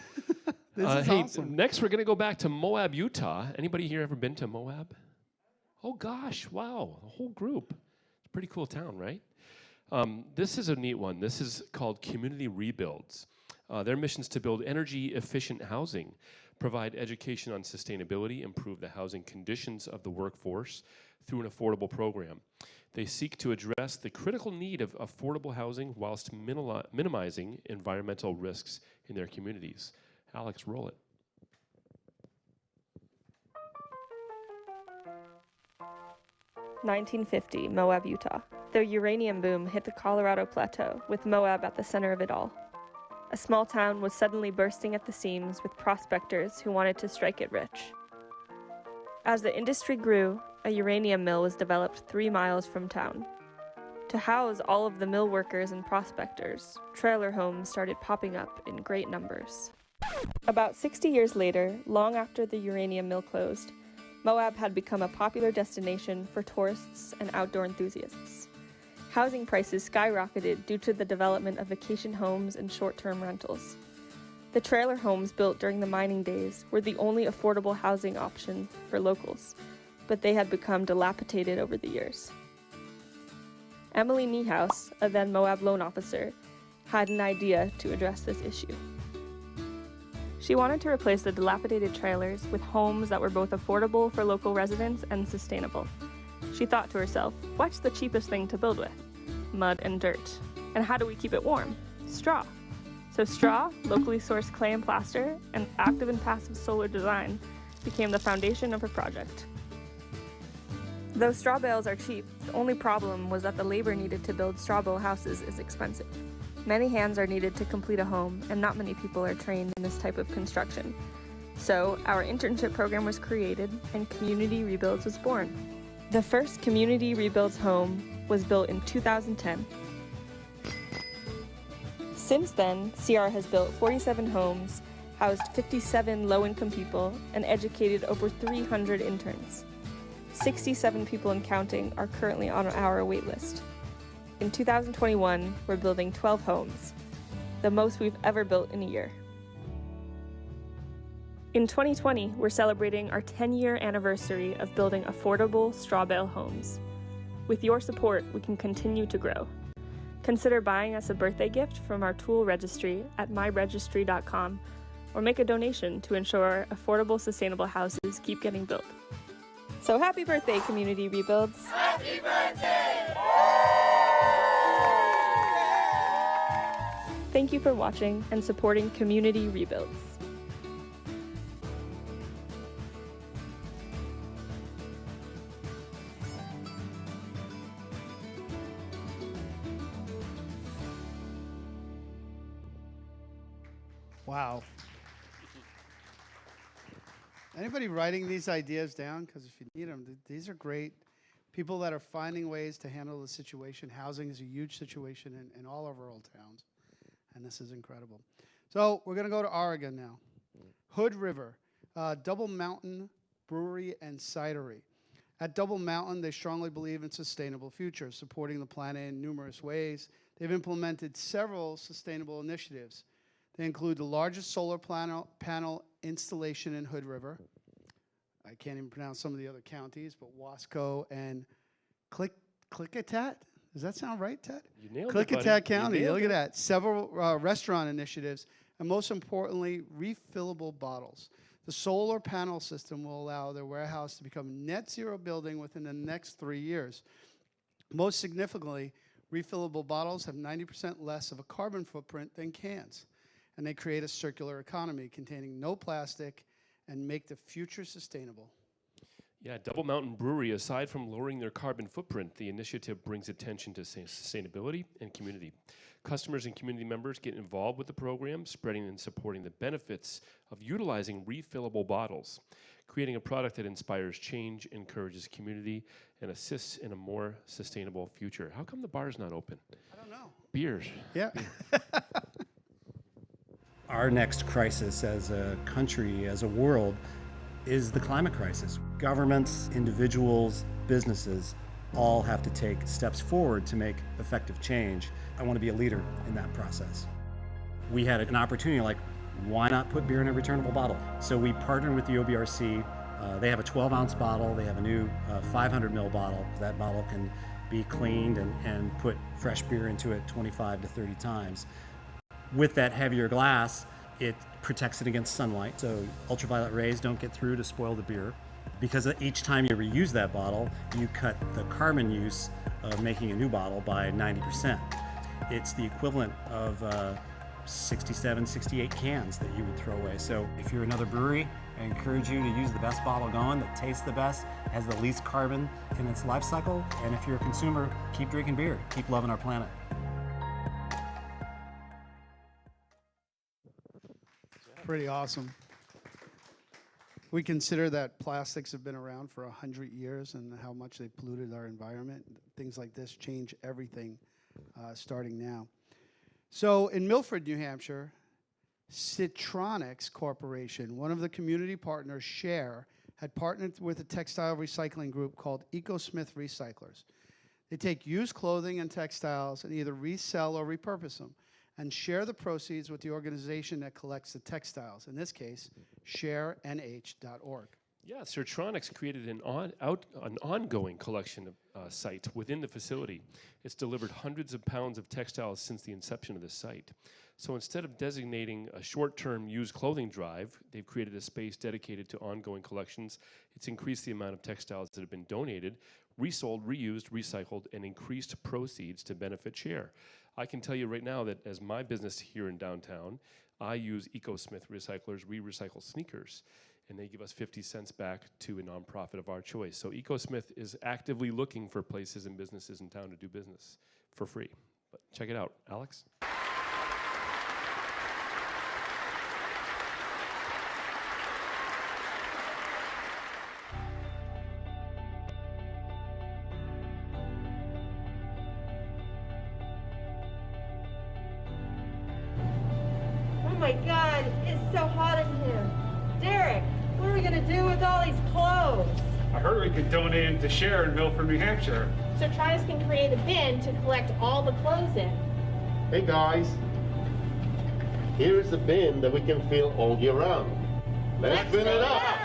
is hey, awesome. Next, we're going to go back to Moab, Utah. Anybody here ever been to Moab? Oh gosh, wow, the whole group. It's a pretty cool town, right? This is a neat one. This is called Community Rebuilds. Their mission is to build energy-efficient housing, provide education on sustainability, improve the housing conditions of the workforce through an affordable program. They seek to address the critical need of affordable housing whilst minimizing environmental risks in their communities. Alex, roll it. (1950) Moab, Utah. The uranium boom hit the Colorado Plateau, with Moab at the center of it all. A small town was suddenly bursting at the seams with prospectors who wanted to strike it rich. As the industry grew, a uranium mill was developed 3 miles from town. To house all of the mill workers and prospectors, trailer homes started popping up in great numbers. About 60 years later, long after the uranium mill closed, Moab had become a popular destination for tourists and outdoor enthusiasts. Housing prices skyrocketed due to the development of vacation homes and short-term rentals. The trailer homes built during the mining days were the only affordable housing option for locals, but they had become dilapidated over the years. Emily Niehaus, a then Moab loan officer, had an idea to address this issue. She wanted to replace the dilapidated trailers with homes that were both affordable for local residents and sustainable. She thought to herself, what's the cheapest thing to build with? Mud and dirt. And how do we keep it warm? Straw. So straw, locally sourced clay and plaster, and active and passive solar design became the foundation of her project. Though straw bales are cheap, the only problem was that the labor needed to build straw bale houses is expensive. Many hands are needed to complete a home, and not many people are trained in this type of construction. So our internship program was created, and Community Rebuilds was born. The first Community Rebuilds home was built in 2010. Since then, CR has built 47 homes, housed 57 low-income people, and educated over 300 interns. 67 people and counting are currently on our wait list. In 2021, we're building 12 homes, the most we've ever built in a year. In 2020, we're celebrating our 10-year anniversary of building affordable straw bale homes. With your support, we can continue to grow. Consider buying us a birthday gift from our tool registry at myregistry.com, or make a donation to ensure affordable, sustainable houses keep getting built. So happy birthday, Community Rebuilds! Happy birthday! Thank you for watching and supporting Community Rebuilds. Wow. Anybody writing these ideas down? Because if you need them, these are great. People that are finding ways to handle the situation. Housing is a huge situation in all our rural towns, and this is incredible. So we're going to go to Oregon now. Hood River, Double Mountain Brewery and Cidery. At Double Mountain, they strongly believe in sustainable futures, supporting the planet in numerous ways. They've implemented several sustainable initiatives. They include the largest solar panel installation in Hood River. I can't even pronounce some of the other counties, but Wasco and Klickitat? Does that sound right, Ted? You nailed it, buddy. Klickitat County. You nailed Look at it. that. Several restaurant initiatives, and most importantly, refillable bottles. The solar panel system will allow their warehouse to become a net zero building within the next 3 years. Most significantly, refillable bottles have 90% less of a carbon footprint than cans, and they create a circular economy containing no plastic and make the future sustainable. Yeah, Double Mountain Brewery, aside from lowering their carbon footprint, the initiative brings attention to sustainability and community. Customers and community members get involved with the program, spreading and supporting the benefits of utilizing refillable bottles, creating a product that inspires change, encourages community, and assists in a more sustainable future. How come the bar's not open? I don't know. Beers. Yeah. Our next crisis as a country, as a world, is the climate crisis. Governments, individuals, businesses all have to take steps forward to make effective change. I want to be a leader in that process. We had an opportunity like, why not put beer in a returnable bottle? So we partnered with the OBRC. They have a 12-ounce bottle. They have a new 500 ml bottle. That bottle can be cleaned and put fresh beer into it 25 to 30 times. With that heavier glass, it protects it against sunlight, so ultraviolet rays don't get through to spoil the beer. Because each time you reuse that bottle, you cut the carbon use of making a new bottle by 90%. It's the equivalent of 67, 68 cans that you would throw away. So if you're another brewery, I encourage you to use the best bottle going, that tastes the best, has the least carbon in its life cycle. And if you're a consumer, keep drinking beer, keep loving our planet. Pretty awesome. We consider that plastics have been around for 100 years and how much they polluted our environment. Things like this change everything starting now. So in Milford, New Hampshire, Citronics Corporation, one of the community partners, Share, had partnered with a textile recycling group called EcoSmith Recyclers. They take used clothing and textiles and either resell or repurpose them and share the proceeds with the organization that collects the textiles, in this case, sharenh.org. Yeah, Citronics created an ongoing collection of site within the facility. It's delivered hundreds of pounds of textiles since the inception of the site. So instead of designating a short-term used clothing drive, they've created a space dedicated to ongoing collections. It's increased the amount of textiles that have been donated, resold, reused, recycled, and increased proceeds to benefit Share. I can tell you right now that as my business here in downtown, I use EcoSmith Recyclers. We recycle sneakers, and they give us 50 cents back to a nonprofit of our choice. So EcoSmith is actively looking for places and businesses in town to do business for free. But check it out. Alex? Oh my God, it's so hot in here. Derek, what are we gonna do with all these clothes? I heard we could donate them to Share in Milford, New Hampshire. So Travis can create a bin to collect all the clothes in. Hey guys, here's a bin that we can fill all year round. Let's fill it up!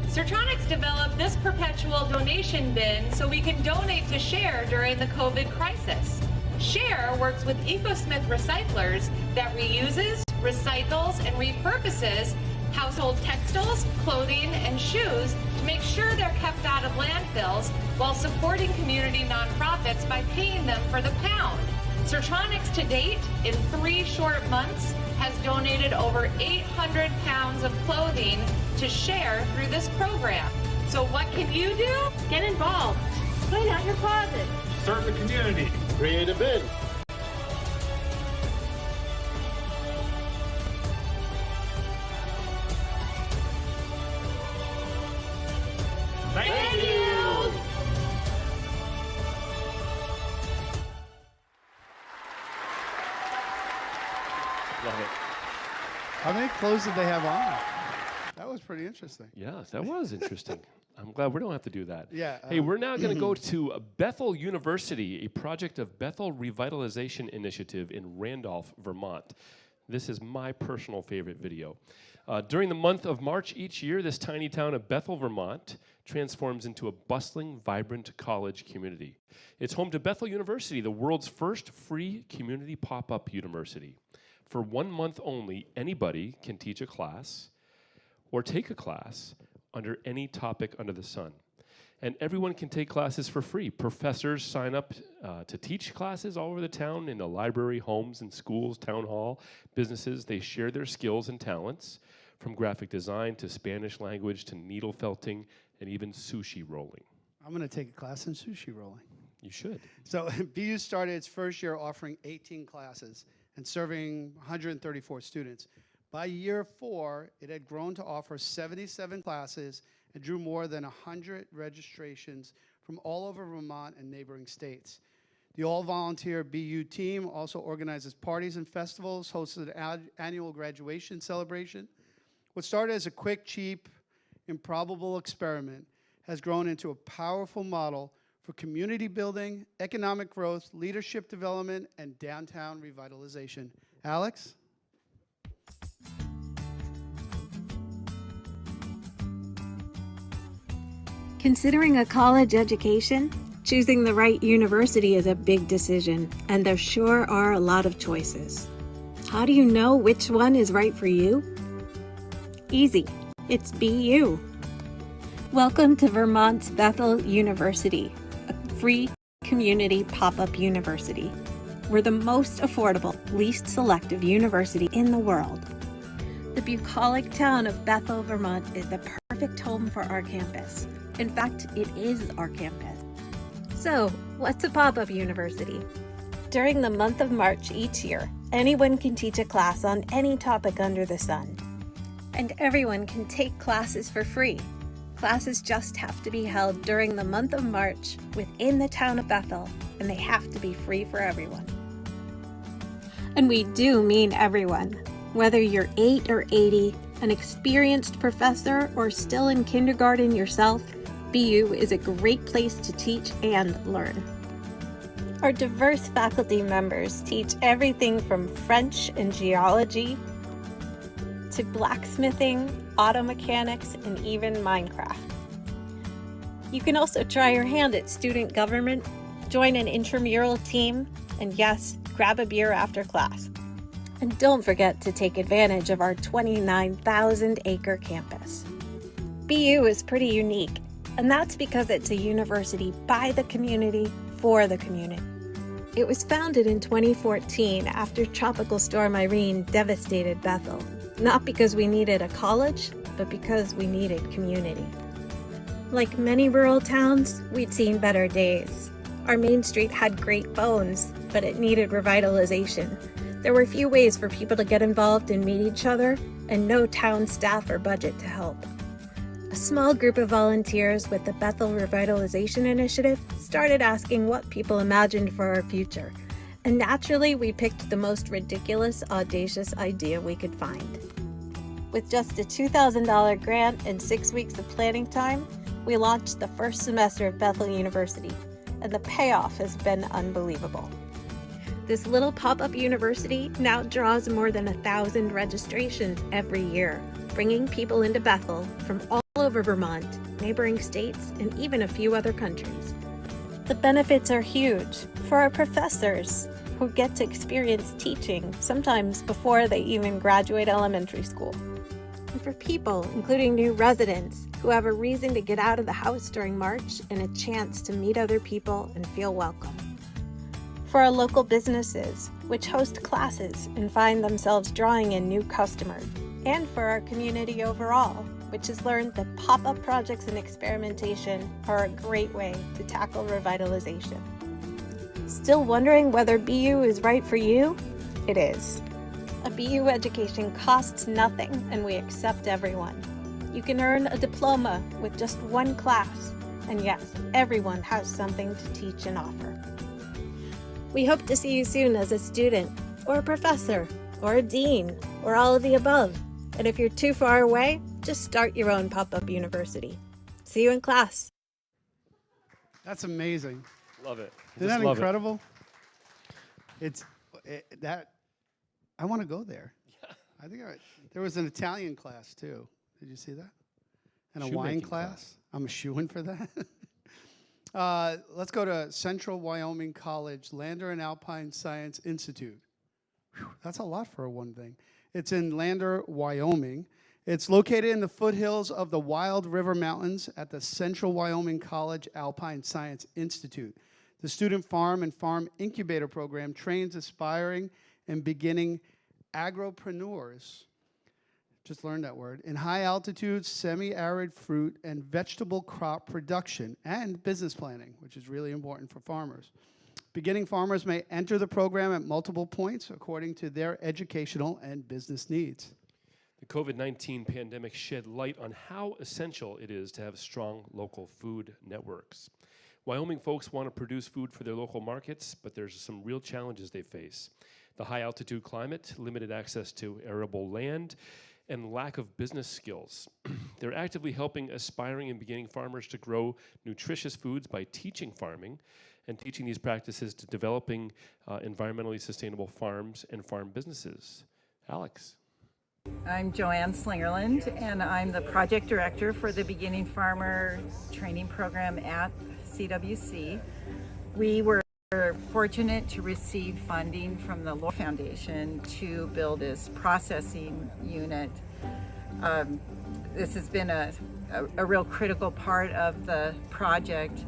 Citronics developed this perpetual donation bin so we can donate to Share during the COVID crisis. Share works with EcoSmith Recyclers that reuses, recycles, and repurposes household textiles, clothing, and shoes to make sure they're kept out of landfills while supporting community nonprofits by paying them for the pound. Citronics to date, in 3 short months, has donated over 800 pounds of clothing to Share through this program. So what can you do? Get involved. Clean out your closet. Serve the community. Create a bin. Thank you. Love it. How many clothes did they have on? That was pretty interesting. Yeah, that was interesting. I'm glad we don't have to do that. Yeah. Hey, we're now going to go to Bethel University, a project of Bethel Revitalization Initiative in Randolph, Vermont. This is my personal favorite video. During the month of March each year, this tiny town of Bethel, Vermont transforms into a bustling, vibrant college community. It's home to Bethel University, the world's first free community pop-up university. For 1 month only, anybody can teach a class or take a class under any topic under the sun. And everyone can take classes for free. Professors sign up to teach classes all over the town in the library, homes and schools, town hall, businesses. They share their skills and talents, from graphic design to Spanish language to needle felting and even sushi rolling. I'm going to take a class in sushi rolling. You should. So BU started its first year offering 18 classes and serving 134 students. By year 4, it had grown to offer 77 classes and drew more than 100 registrations from all over Vermont and neighboring states. The all-volunteer BU team also organizes parties and festivals, hosted an annual graduation celebration. What started as a quick, cheap, improbable experiment has grown into a powerful model for community building, economic growth, leadership development, and downtown revitalization. Alex? Considering a college education, choosing the right university is a big decision, and there sure are a lot of choices. How do you know which one is right for you? Easy. It's BU. Welcome to Vermont's Bethel University, a free community pop-up university. We're the most affordable, least selective university in the world. The bucolic town of Bethel, Vermont is the perfect home for our campus. In fact, it is our campus. So, what's a pop-up university? During the month of March each year, anyone can teach a class on any topic under the sun. And everyone can take classes for free. Classes just have to be held during the month of March within the town of Bethel, and they have to be free for everyone. And we do mean everyone. Whether you're 8 or 80, an experienced professor, or still in kindergarten yourself, BU is a great place to teach and learn. Our diverse faculty members teach everything from French and geology to blacksmithing, auto mechanics, and even Minecraft. You can also try your hand at student government, join an intramural team, and yes, grab a beer after class. And don't forget to take advantage of our 29,000-acre campus. BU is pretty unique, and that's because it's a university by the community, for the community. It was founded in 2014 after Tropical Storm Irene devastated Bethel, not because we needed a college, but because we needed community. Like many rural towns, we'd seen better days. Our main street had great bones, but it needed revitalization. There were few ways for people to get involved and meet each other, and no town staff or budget to help. A small group of volunteers with the Bethel Revitalization Initiative started asking what people imagined for our future, and naturally we picked the most ridiculous, audacious idea we could find. With just a $2,000 grant and 6 weeks of planning time, we launched the first semester of Bethel University, and the payoff has been unbelievable. This little pop-up university now draws more than 1,000 registrations every year, bringing people into Bethel from all over Vermont, neighboring states, and even a few other countries. The benefits are huge for our professors, who get to experience teaching, sometimes before they even graduate elementary school. And for people, including new residents, who have a reason to get out of the house during March and a chance to meet other people and feel welcome. For our local businesses, which host classes and find themselves drawing in new customers. And for our community overall, which has learned that pop-up projects and experimentation are a great way to tackle revitalization. Still wondering whether BU is right for you? It is. A BU education costs nothing, and we accept everyone. You can earn a diploma with just one class, and yes, everyone has something to teach and offer. We hope to see you soon as a student, or a professor, or a dean, or all of the above. And if you're too far away, just start your own pop-up university. See you in class. That's amazing. Love it. Isn't that incredible? I want to go there. I think there was an Italian class too. Did you see that? And a wine Shoemaking class. I'm a shoo-in for that. Let's go to Central Wyoming College, Lander and Alpine Science Institute. Whew, that's a lot for one thing. It's in Lander, Wyoming. It's located in the foothills of the Wild River Mountains at the Central Wyoming College Alpine Science Institute. The Student Farm and Farm Incubator Program trains aspiring and beginning agropreneurs, just learned that word, in high-altitude, semi-arid fruit and vegetable crop production and business planning, which is really important for farmers. Beginning farmers may enter the program at multiple points according to their educational and business needs. The COVID-19 pandemic shed light on how essential it is to have strong local food networks. Wyoming folks want to produce food for their local markets, but there's some real challenges they face. The high altitude climate, limited access to arable land, and lack of business skills. They're actively helping aspiring and beginning farmers to grow nutritious foods by teaching farming and teaching these practices to developing environmentally sustainable farms and farm businesses. Alex. I'm Joanne Slingerland, and I'm the project director for the Beginning Farmer Training Program at CWC. We were fortunate to receive funding from the Lord Foundation to build this processing unit. This has been a real critical part of the project.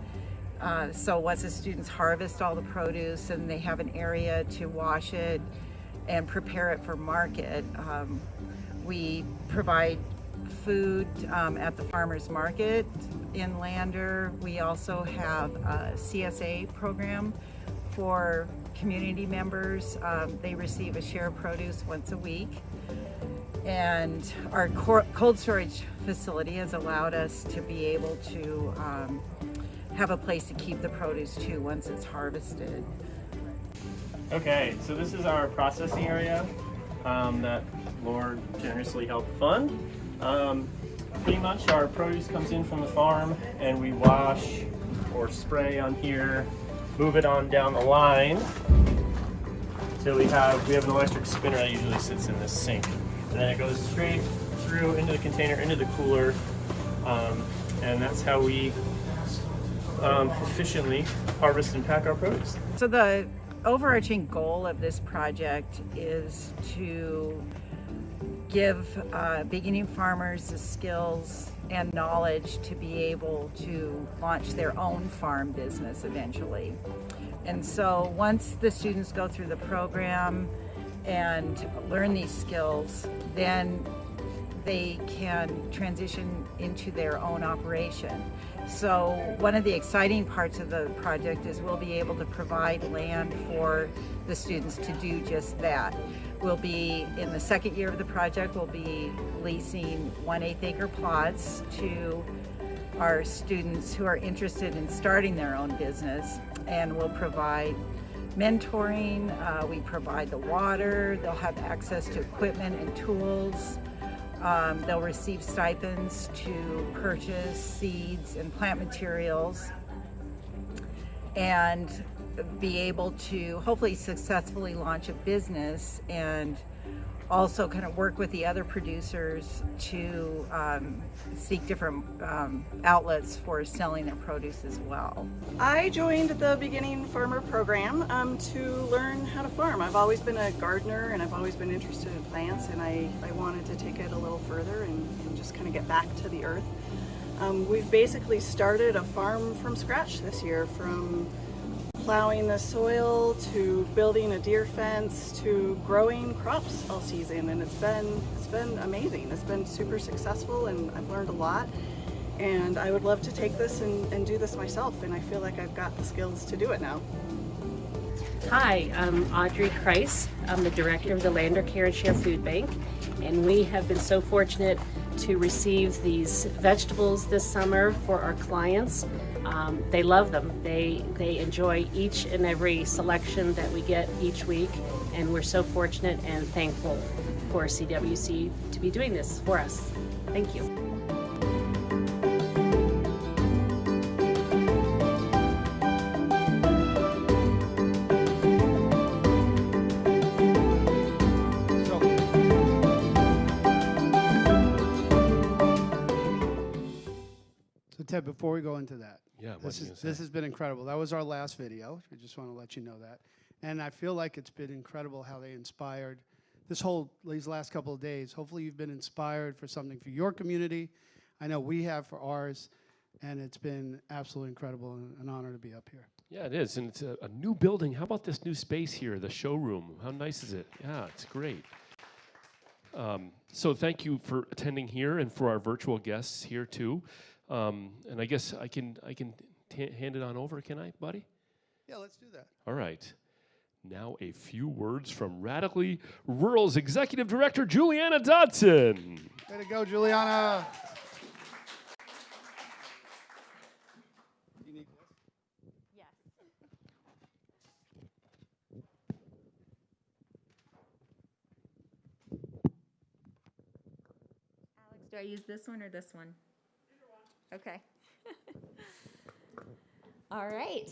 So once the students harvest all the produce and they have an area to wash it and prepare it for market, we provide food at the farmers market in Lander. We also have a CSA program for community members. They receive a share of produce once a week. And our cold storage facility has allowed us to be able to have a place to keep the produce too once it's harvested. Okay, so this is our processing area that Lord generously helped fund. Pretty much our produce comes in from the farm and we wash or spray on here, move it on down the line until we have an electric spinner that usually sits in this sink. And then it goes straight through into the container, into the cooler, and that's how we efficiently harvest and pack our produce. So the overarching goal of this project is to give beginning farmers the skills and knowledge to be able to launch their own farm business eventually. And so once the students go through the program and learn these skills, then they can transition into their own operation. So one of the exciting parts of the project is we'll be able to provide land for the students to do just that. We'll be, in the second year of the project, we'll be leasing 1/8 acre plots to our students who are interested in starting their own business, and we'll provide mentoring, we provide the water, they'll have access to equipment and tools. They'll receive stipends to purchase seeds and plant materials and be able to hopefully successfully launch a business and also kind of work with the other producers to seek different outlets for selling their produce as well. I joined the Beginning Farmer program to learn how to farm. I've always been a gardener and I've always been interested in plants, and I wanted to take it a little further and just kind of get back to the earth. We've basically started a farm from scratch this year, from plowing the soil to building a deer fence to growing crops all season, and it's been amazing. It's been super successful and I've learned a lot, and I would love to take this and do this myself, and I feel like I've got the skills to do it now. Hi, I'm Audrey Kreis. I'm the director of the Lander Care and Share Food Bank, and we have been so fortunate to receive these vegetables this summer for our clients. They love them. They enjoy each and every selection that we get each week, and we're so fortunate and thankful for CWC to be doing this for us. Thank you. Ted, before we go into that, Yeah, this has been incredible. That was our last video. We just want to let you know that. And I feel like it's been incredible how they inspired these last couple of days. Hopefully you've been inspired for something for your community. I know we have for ours, and it's been absolutely incredible and an honor to be up here. Yeah, it is, and it's a new building. How about this new space here, the showroom? How nice is it? Yeah, it's great. So thank you for attending here and for our virtual guests here too. And I guess I can hand it on over, can I, buddy? Yeah, let's do that. All right. Now a few words from Radically Rural's Executive Director, Juliana Dodson. Way to go, Juliana. You need this? Yes. Alex, do I use this one or this one? Either one. Okay. All right.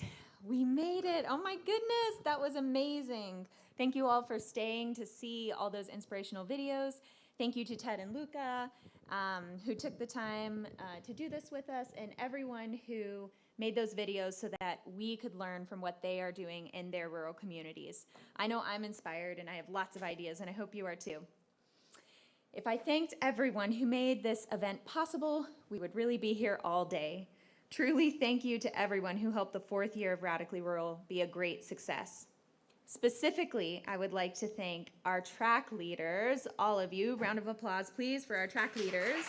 We made it. Oh my goodness, that was amazing. Thank you all for staying to see all those inspirational videos. Thank you to Ted and Luca, who took the time to do this with us, and everyone who made those videos so that we could learn from what they are doing in their rural communities. I know I'm inspired and I have lots of ideas, and I hope you are too. If I thanked everyone who made this event possible, we would really be here all day. Truly thank you to everyone who helped the 4th year of Radically Rural be a great success. Specifically, I would like to thank our track leaders, all of you. Round of applause, please, for our track leaders.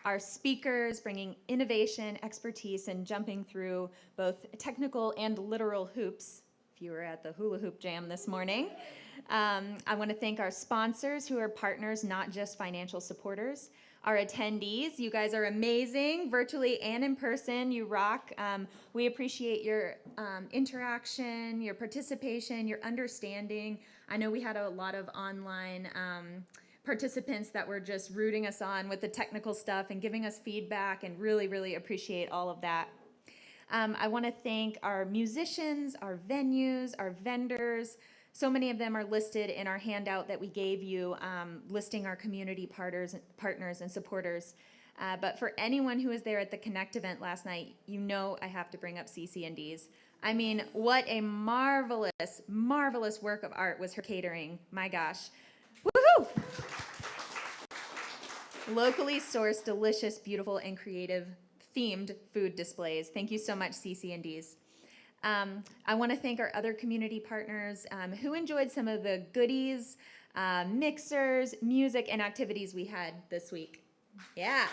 Our speakers bringing innovation, expertise, and jumping through both technical and literal hoops, if you were at the hula hoop jam this morning. I want to thank our sponsors who are partners, not just financial supporters. Our attendees, you guys are amazing, virtually and in person, you rock. We appreciate your interaction, your participation, your understanding. I know we had a lot of online participants that were just rooting us on with the technical stuff and giving us feedback, and really, really appreciate all of that. I want to thank our musicians, our venues, our vendors. So many of them are listed in our handout that we gave you, listing our community partners and supporters. But for anyone who was there at the Connect event last night, you know I have to bring up CC&Ds. I mean, what a marvelous, marvelous work of art was her catering. My gosh. Woohoo! Locally sourced, delicious, beautiful, and creative themed food displays. Thank you so much, CC&Ds. I want to thank our other community partners who enjoyed some of the goodies, mixers, music, and activities we had this week. Yeah.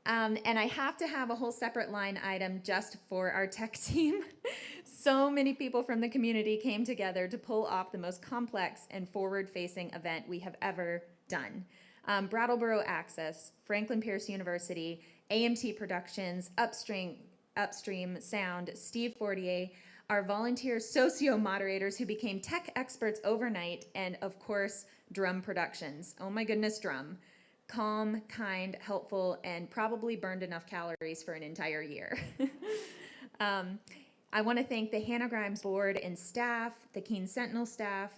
And I have to have a whole separate line item just for our tech team. So many people from the community came together to pull off the most complex and forward-facing event we have ever done. Brattleboro Access, Franklin Pierce University, AMT Productions, Upstream Sound, Steve Fortier, our volunteer socio-moderators who became tech experts overnight, and of course, Drum Productions. Oh my goodness, Drum. Calm, kind, helpful, and probably burned enough calories for an entire year. I want to thank the Hannah Grimes board and staff, the Keene Sentinel staff,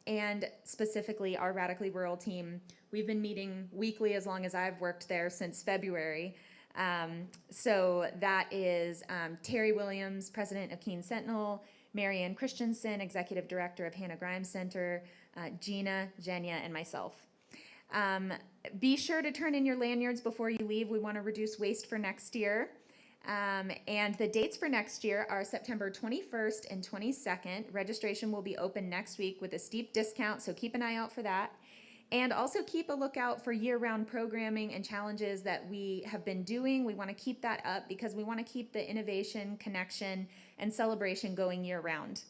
and specifically our Radically Rural team. We've been meeting weekly as long as I've worked there since February. So that is Terry Williams, president of Keene Sentinel, Marianne Christensen, executive director of Hannah Grimes Center, Gina, Jenya, and myself. Be sure to turn in your lanyards before you leave. We want to reduce waste for next year. And the dates for next year are September 21st and 22nd. Registration will be open next week with a steep discount, so keep an eye out for that. And also keep a lookout for year-round programming and challenges that we have been doing. We want to keep that up because we want to keep the innovation, connection, and celebration going year-round.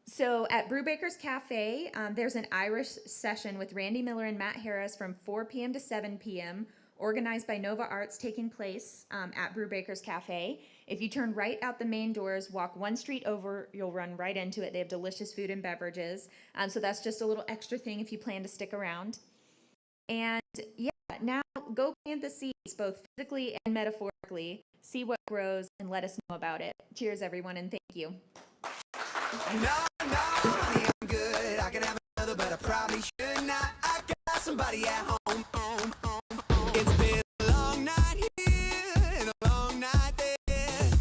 So at Brewbaker's Cafe, there's an Irish session with Randy Miller and Matt Harris from 4 p.m. to 7 p.m., organized by Nova Arts, taking place at Brewbaker's Cafe. If you turn right out the main doors, walk one street over, you'll run right into it. They have delicious food and beverages. So that's just a little extra thing if you plan to stick around. And yeah, now go plant the seeds, both physically and metaphorically. See what grows and let us know about it. Cheers, everyone, and thank you. No, no.